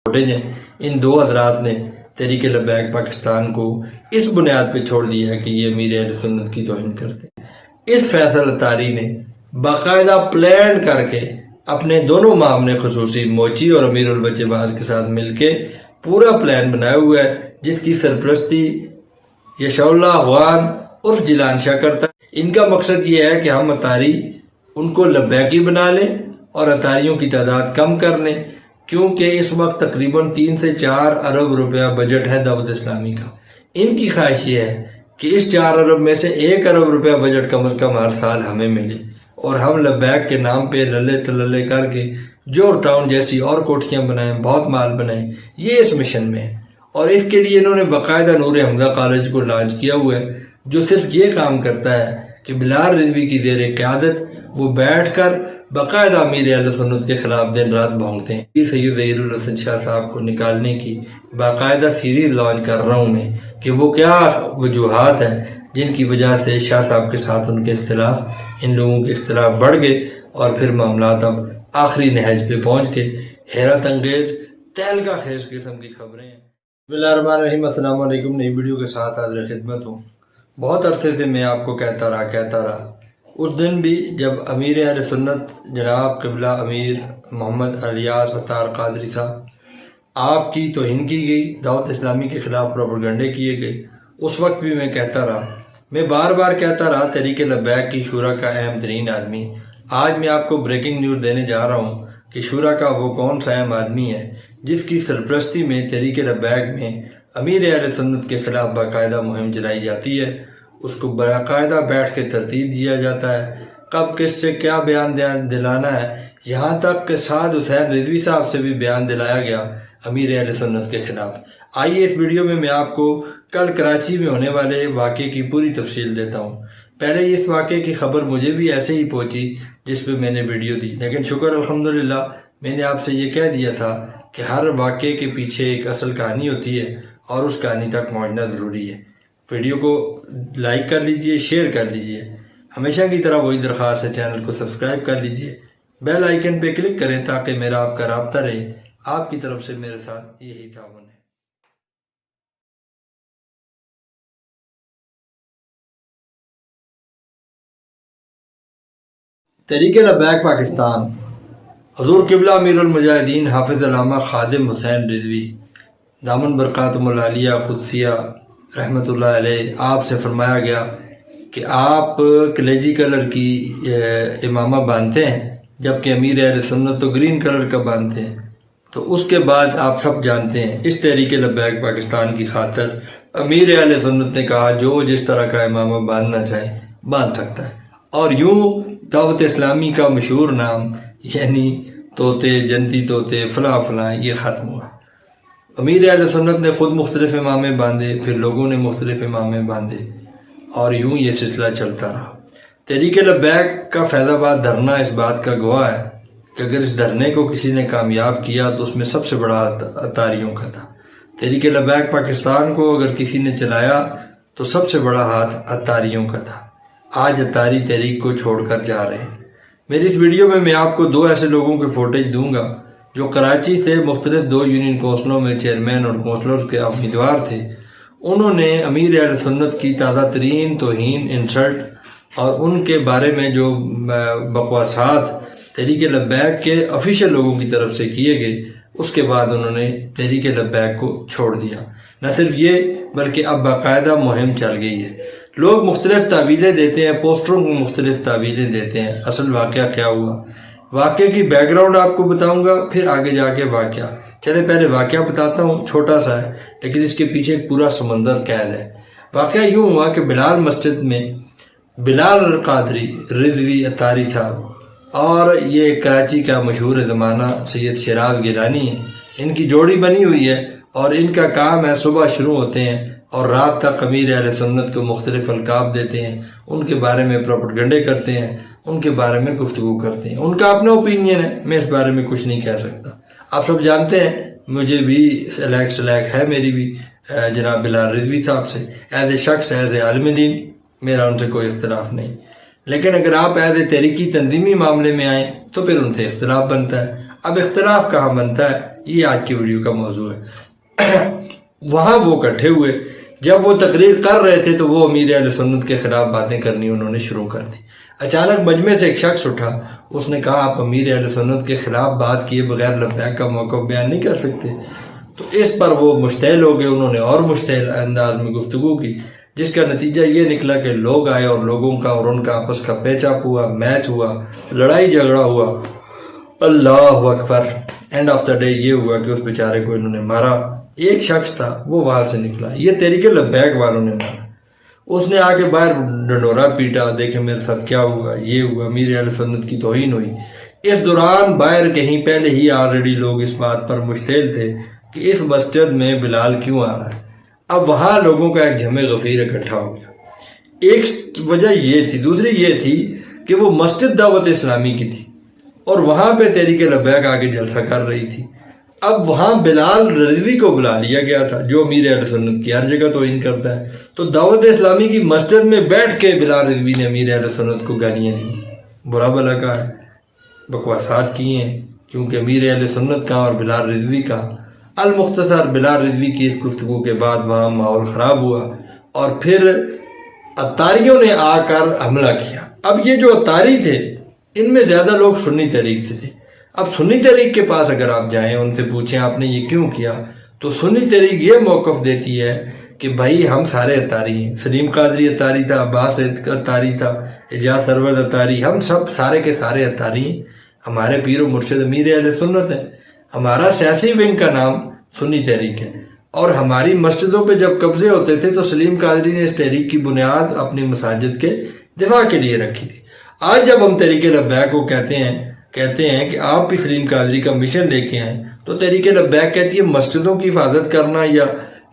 Footage ہیں، ان دو حضرات نے تحریک لبیک پاکستان کو اس بنیاد پہ چھوڑ دیا ہے کہ یہ امیر اہل سنت کی توہین کرتے ہیں۔ اس فیصل اتاری نے باقاعدہ پلان کر کے اپنے دونوں معاملے خصوصی موچی اور امیر البچے باز کے ساتھ مل کے پورا پلان بنایا ہوا ہے، جس کی سرپرستی یشاء اللہ افغان عرف جیلان شاہ کرتا ہے۔ ان کا مقصد یہ ہے کہ ہم اتاری ان کو لبیکی بنا لیں اور اتاریوں کی تعداد کم کر لیں، کیونکہ اس وقت تقریباً 3 سے 4 ارب روپیہ بجٹ ہے دعوت اسلامی کا۔ ان کی خواہش یہ ہے کہ اس 4 ارب میں سے 1 ارب روپیہ بجٹ کم از کم ہر سال ہمیں ملے، اور ہم لبیک کے نام پہ للے تللے کر کے جوہر ٹاؤن جیسی اور کوٹھیاں بنائیں، بہت مال بنائیں۔ یہ اس مشن میں ہے، اور اس کے لیے انہوں نے باقاعدہ نور حمزہ کالج کو لانچ کیا ہوا ہے، جو صرف یہ کام کرتا ہے کہ بلال رضوی کی زیر قیادت وہ بیٹھ کر باقاعدہ امیر اہل سنت کے خلاف دن رات بھونکتے ہیں۔ سید ظہیر الحسن شاہ صاحب کو نکالنے کی باقاعدہ سیریز لانچ کر رہا ہوں میں کہ وہ کیا وجوہات ہیں جن کی وجہ سے شاہ صاحب کے ساتھ ان کے اختلاف، ان لوگوں کے اختلاف بڑھ گئے، اور پھر معاملات اب آخری نہج پہ پہنچ کے حیرت انگیز تہلکہ خیز قسم کی خبریں ہیں۔ بسم اللہ الرحمن الرحیم، السلام علیکم۔ نئی ویڈیو کے ساتھ حاضر خدمت ہوں۔ بہت عرصے سے میں آپ کو کہتا رہا اس دن بھی جب امیر اہل سنت جناب قبلہ امیر محمد الیاس عطار قادری صاحب آپ کی توہین کی گئی، دعوت اسلامی کے خلاف پروپیگنڈے کیے گئے، اس وقت بھی میں کہتا رہا، میں بار بار کہتا رہا تحریک لبیک کی شورا کا اہم ترین آدمی۔ آج میں آپ کو بریکنگ نیوز دینے جا رہا ہوں کہ شورا کا وہ کون سا اہم آدمی ہے جس کی سرپرستی میں تحریک لبیک میں امیر اہل سنت کے خلاف باقاعدہ مہم چلائی جاتی ہے۔ اس کو باقاعدہ بیٹھ کے ترتیب دیا جاتا ہے، کب کس سے کیا بیان دلانا ہے، یہاں تک کہ سعد حسین رضوی صاحب سے بھی بیان دلایا گیا امیر اہل سنت کے خلاف۔ آئیے اس ویڈیو میں آپ کو کل کراچی میں ہونے والے واقعے کی پوری تفصیل دیتا ہوں۔ پہلے اس واقعے کی خبر مجھے بھی ایسے ہی پہنچی جس پہ میں نے ویڈیو دی، لیکن شکر الحمدللہ میں نے آپ سے یہ کہہ دیا تھا کہ ہر واقعے کے پیچھے ایک اصل کہانی ہوتی ہے اور اس کہانی تک پہنچنا ضروری ہے۔ ویڈیو کو لائک کر لیجئے، شیئر کر لیجئے، ہمیشہ کی طرح وہی درخواست ہے چینل کو سبسکرائب کر لیجئے، بیل آئیکن پہ کلک کریں تاکہ میرا آپ کا رابطہ رہے۔ آپ کی طرف سے میرے ساتھ یہی تعاون ہے۔ تحریک لبیک پاکستان حضور قبلہ امیر المجاہدین حافظ علامہ خادم حسین رضوی دامن برکاتہم العالیہ قدسیہ رحمۃ اللہ علیہ آپ سے فرمایا گیا کہ آپ کلیجی کلر کی امامہ باندھتے ہیں، جبکہ امیر اہل سنت تو گرین کلر کا باندھتے ہیں۔ تو اس کے بعد آپ سب جانتے ہیں اس تحریک لبیک پاکستان کی خاطر امیر اہل سنت نے کہا جو جس طرح کا امامہ باندھنا چاہے باندھ سکتا ہے، اور یوں دعوت اسلامی کا مشہور نام یعنی طوطے، جنتی طوطے، فلاں فلاں یہ ختم ہوا۔ امیر اہل سنت نے خود مختلف امامے باندھے، پھر لوگوں نے مختلف امامے باندھے، اور یوں یہ سلسلہ چلتا رہا۔ تحریک لبیک کا فیض آباد دھرنا اس بات کا گواہ ہے کہ اگر اس دھرنے کو کسی نے کامیاب کیا تو اس میں سب سے بڑا اتاریوں کا تھا۔ تحریک لبیک پاکستان کو اگر کسی نے چلایا تو سب سے بڑا ہاتھ اتاریوں کا تھا۔ آج اتاری تحریک کو چھوڑ کر جا رہے ہیں۔ میری اس ویڈیو میں آپ کو 2 ایسے لوگوں کے فوٹیج دوں گا جو کراچی سے مختلف 2 یونین کونسلوں میں چیئرمین اور کونسلر کے امیدوار تھے۔ انہوں نے امیر اہل سنت کی تازہ ترین توہین، انسلٹ اور ان کے بارے میں جو بکواسات تحریک لبیک کے آفیشل لوگوں کی طرف سے کیے گئے، اس کے بعد انہوں نے تحریک لبیک کو چھوڑ دیا۔ نہ صرف یہ بلکہ اب باقاعدہ مہم چل گئی ہے۔ لوگ مختلف تعویلیں دیتے ہیں، پوسٹروں کو مختلف تعویلیں دیتے ہیں۔ اصل واقعہ کیا ہوا، واقعے کی بیک گراؤنڈ آپ کو بتاؤں گا، پھر آگے جا کے واقعہ۔ چلے پہلے واقعہ بتاتا ہوں، چھوٹا سا ہے لیکن اس کے پیچھے ایک پورا سمندر قید ہے۔ واقعہ یوں ہوا کہ بلال مسجد میں بلال قادری رضوی اتاری صاحب اور یہ کراچی کا مشہور زمانہ سید شیراز گیلانی ہے، ان کی جوڑی بنی ہوئی ہے، اور ان کا کام ہے صبح شروع ہوتے ہیں اور رات تک امیر اہل سنت کو مختلف القاب دیتے ہیں، ان کے بارے میں پروپیگنڈے کرتے ہیں، ان کے بارے میں گفتگو کرتے ہیں۔ ان کا اپنا اوپینین ہے، میں اس بارے میں کچھ نہیں کہہ سکتا۔ آپ سب جانتے ہیں مجھے بھی سلیک ہے میری بھی جناب بلال رضوی صاحب سے، ایز اے شخص، ایز اے عالم دین میرا ان سے کوئی اختلاف نہیں، لیکن اگر آپ ایز اے تحریکی تنظیمی معاملے میں آئیں تو پھر ان سے اختلاف بنتا ہے۔ اب اختلاف کہاں بنتا ہے، یہ آج کی ویڈیو کا موضوع ہے۔ وہاں وہ اکٹھے ہوئے، جب وہ تقریر کر رہے تھے تو وہ امیر اہل سنت کے خلاف باتیں کرنی انہوں نے شروع کر دی۔ اچانک مجمع سے ایک شخص اٹھا، اس نے کہا آپ امیر اہل سنت کے خلاف بات کیے بغیر لبیک کا موقف بیان نہیں کر سکتے؟ تو اس پر وہ مشتعل ہو گئے، انہوں نے اور مشتعل انداز میں گفتگو کی، جس کا نتیجہ یہ نکلا کہ لوگ آئے اور لوگوں کا اور ان کا آپس کا پیچ اپ ہوا، میچ ہوا، لڑائی جھگڑا ہوا۔ اللہ اکبر۔ اینڈ آف دا ڈے یہ ہوا کہ اس بیچارے کو انہوں نے مارا۔ ایک شخص تھا وہ وہاں سے نکلا، یہ تحریک لبیک والوں نے مارا، اس نے آ کے باہر ڈنڈورا پیٹا، دیکھیں میرے ساتھ کیا ہوا، یہ ہوا، امیر اہل سنت کی توہین ہوئی۔ اس دوران باہر کہیں پہلے ہی آلریڈی لوگ اس بات پر مشتعل تھے کہ اس مسجد میں بلال کیوں آ رہا ہے۔ اب وہاں لوگوں کا ایک جمع غفیر اکٹھا ہو گیا۔ ایک وجہ یہ تھی، دوسری یہ تھی کہ وہ مسجد دعوت اسلامی کی تھی اور وہاں پہ تحریک لبیک آگے جلسہ کر رہی تھی۔ اب وہاں بلال رضوی کو بلا لیا گیا تھا جو امیر اہل سنت کی ہر جگہ توہین کرتا ہے، تو دعوت اسلامی کی مسجد میں بیٹھ کے بلال رضوی نے امیر اہل سنت کو گالیاں دی، برا بھلا کہا ہے، بکواسات کی ہیں، کیونکہ امیر اہل سنت کا اور بلال رضوی کا المختصر بلال رضوی کی اس گفتگو کے بعد وہاں ماحول خراب ہوا اور پھر اتاریوں نے آ کر حملہ کیا۔ اب یہ جو اتاری تھے ان میں زیادہ لوگ سنی تحریک سے تھے۔ اب سنی تحریک کے پاس اگر آپ جائیں ان سے پوچھیں آپ نے یہ کیوں کیا، تو سنی تحریک یہ موقف دیتی ہے کہ بھائی ہم سارے اتاری ہیں، سلیم قادری اتاری تھا، عباس اتاری تھا، اعجاز سرور اتاری، ہم سب سارے کے سارے اتاری ہیں، ہمارے پیر و مرشد امیر اہل سنت ہے، ہمارا سیاسی ونگ کا نام سنی تحریک ہے، اور ہماری مسجدوں پہ جب قبضے ہوتے تھے تو سلیم قادری نے اس تحریک کی بنیاد اپنی مساجد کے دفاع کے لیے رکھی تھی۔ آج جب ہم تحریک لبیک کو کہتے ہیں کہ آپ بھی سلیم قادری کا مشن لے کے آئیں، تو تحریک لبیک کہتی ہے مسجدوں کی حفاظت کرنا یا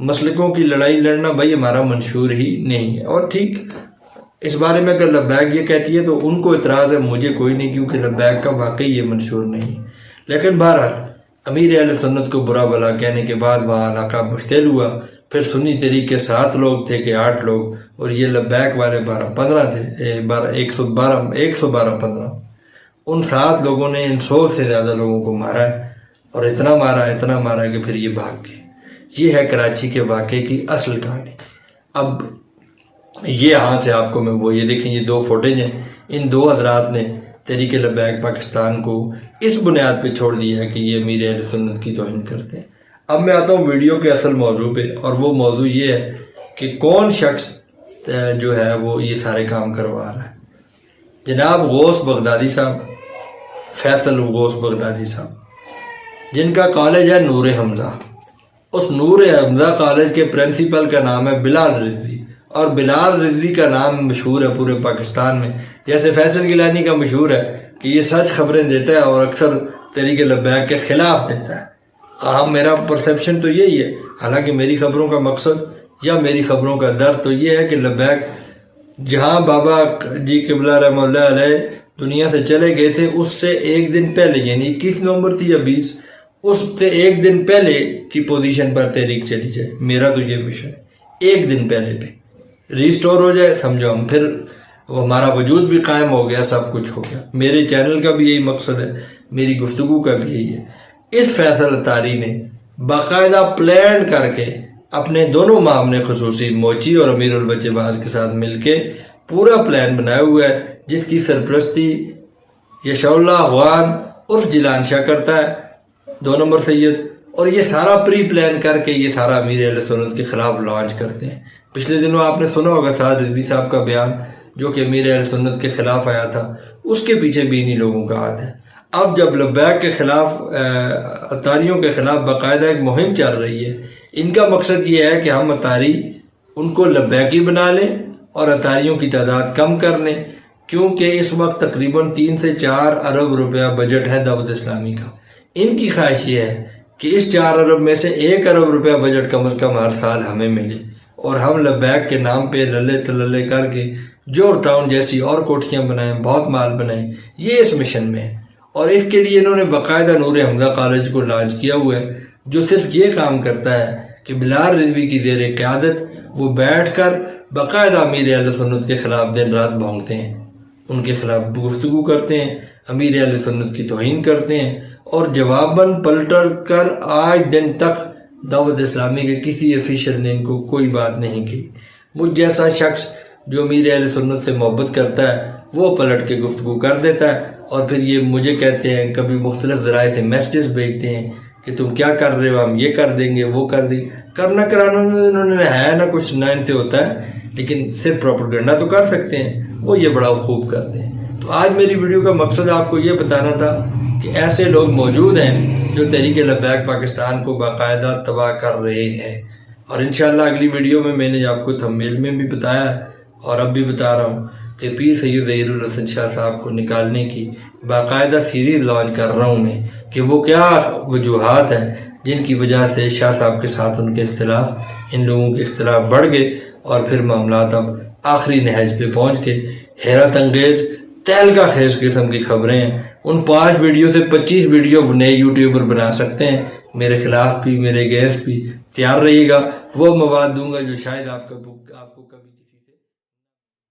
مسلکوں کی لڑائی لڑنا بھائی ہمارا منشور ہی نہیں ہے۔ اور ٹھیک اس بارے میں اگر لبیک یہ کہتی ہے تو ان کو اعتراض ہے، مجھے کوئی نہیں، کیونکہ لبیک کا واقعی یہ منشور نہیں ہے۔ لیکن بہرحال امیر اہل سنت کو برا بھلا کہنے کے بعد وہاں علاقہ مشتعل ہوا۔ پھر سنی تحریک کے 7 لوگ تھے کہ 8 لوگ، اور یہ لبیک والے 12-15 تھے، 112-15۔ ان 7 لوگوں نے ان 100 سے زیادہ لوگوں کو مارا ہے، اور اتنا مارا کہ پھر یہ بھاگ گئے۔ یہ ہے کراچی کے واقعے کی اصل کہانی۔ اب یہ ہاں سے آپ کو میں وہ یہ دیکھیں، یہ 2 فوٹیج ہیں، ان 2 حضرات نے تحریک لبیک پاکستان کو اس بنیاد پہ چھوڑ دیا ہے کہ یہ امیر اہل سنت کی توہین کرتے ہیں۔ اب میں آتا ہوں ویڈیو کے اصل موضوع پہ، اور وہ موضوع یہ ہے کہ کون شخص جو ہے وہ یہ سارے کام کروا رہا ہے۔ جناب غوث بغدادی صاحب، فیصل غوث بغدادی صاحب، جن کا کالج ہے نور حمزہ۔ اس نور حمزہ کالج کے پرنسپل کا نام ہے بلال رضوی، اور بلال رضوی کا نام مشہور ہے پورے پاکستان میں، جیسے فیصل گیلانی کا مشہور ہے کہ یہ سچ خبریں دیتا ہے اور اکثر تحریک لبیک کے خلاف دیتا ہے۔ میرا پرسیپشن تو یہی ہے، حالانکہ میری خبروں کا مقصد یا میری خبروں کا درد تو یہ ہے کہ لبیک جہاں بابا جی قبلہ رحمہ اللہ علیہ دنیا سے چلے گئے تھے، اس سے ایک دن پہلے، یعنی 21 نومبر تھی یا 20، اس سے ایک دن پہلے کی پوزیشن پر تحریک چلی جائے۔ میرا تو یہ مشن ہے، ایک دن پہلے پہ ریسٹور ہو جائے، سمجھو ہم پھر ہمارا وجود بھی قائم ہو گیا، سب کچھ ہو گیا۔ میرے چینل کا بھی یہی مقصد ہے، میری گفتگو کا بھی یہی ہے۔ اس فیصل اتاری نے باقاعدہ پلان کر کے اپنے دونوں معاملے خصوصی موچی اور امیر البچے باز کے ساتھ مل کے پورا پلان بنایا ہوا ہے، جس کی سرپرستی یشاء اللہ افغان عرف جیلان شاہ کرتا ہے، 2 نمبر سید، اور یہ سارا پری پلان کر کے یہ سارا امیر اہل سنت کے خلاف لانچ کرتے ہیں۔ پچھلے دنوں آپ نے سنا ہوگا سعد رضوی صاحب کا بیان جو کہ امیر اہل سنت کے خلاف آیا تھا، اس کے پیچھے بھی انہی لوگوں کا ہاتھ ہے۔ اب جب لبیک کے خلاف اتاریوں کے خلاف باقاعدہ ایک مہم چل رہی ہے، ان کا مقصد یہ ہے کہ ہم اتاری ان کو لبیکی بنا لیں اور اتاریوں کی تعداد کم کر لیں، کیونکہ اس وقت تقریباً 3 سے 4 ارب روپیہ بجٹ ہے دعوت اسلامی کا۔ ان کی خواہش یہ ہے کہ اس 4 ارب میں سے 1 ارب روپیہ بجٹ کم از کم ہر سال ہمیں ملے، اور ہم لبیک کے نام پہ للے تللے کر کے جوہر ٹاؤن جیسی اور کوٹھیاں بنائیں، بہت مال بنائیں۔ یہ اس مشن میں ہے، اور اس کے لیے انہوں نے باقاعدہ نور حمزہ کالج کو لانچ کیا ہوا ہے، جو صرف یہ کام کرتا ہے کہ بلال رضوی کی زیر قیادت وہ بیٹھ کر باقاعدہ امیر اہل سنت کے خلاف دن رات بھونکتے ہیں، ان کے خلاف گفتگو کرتے ہیں، امیر اہل سنت کی توہین کرتے ہیں، اور جواباً پلٹ کر آج دن تک دعوت اسلامی کے کسی افیشل نے ان کو کوئی بات نہیں کی۔ مجھ جیسا شخص جو امیر اہل سنت سے محبت کرتا ہے وہ پلٹ کے گفتگو کر دیتا ہے، اور پھر یہ مجھے کہتے ہیں، کبھی مختلف ذرائع سے میسیجز بھیجتے ہیں کہ تم کیا کر رہے ہو، ہم یہ کر دیں گے، وہ کر دیں۔ کرنا کرانا انہوں نے ہے نہ کچھ، نہ ان سے ہوتا ہے، لیکن صرف پروپیگنڈا تو کر سکتے ہیں، وہ یہ بڑا خوب کرتے ہیں۔ تو آج میری ویڈیو کا مقصد آپ کو یہ بتانا تھا کہ ایسے لوگ موجود ہیں جو تحریک لبیک پاکستان کو باقاعدہ تباہ کر رہے ہیں، اور انشاءاللہ اگلی ویڈیو میں نے آپ کو تھمبنیل میں بھی بتایا ہے اور اب بھی بتا رہا ہوں کہ پیر سید ظہیر الحسن شاہ صاحب کو نکالنے کی باقاعدہ سیریز لانچ کر رہا ہوں میں، کہ وہ کیا وجوہات ہیں جن کی وجہ سے شاہ صاحب کے ساتھ ان کے اختلاف، ان لوگوں کے اختلاف بڑھ گئے، اور پھر معاملات اب آخری نہج پہ پہنچ کے حیرت انگیز تہلکہ خیز قسم کی خبریں ہیں۔ ان 5 ویڈیو سے 25 ویڈیو نئے یوٹیوبر بنا سکتے ہیں، میرے خلاف بھی، میرے گیس بھی، تیار رہیے گا۔ وہ مواد دوں گا جو شاید آپ کو کبھی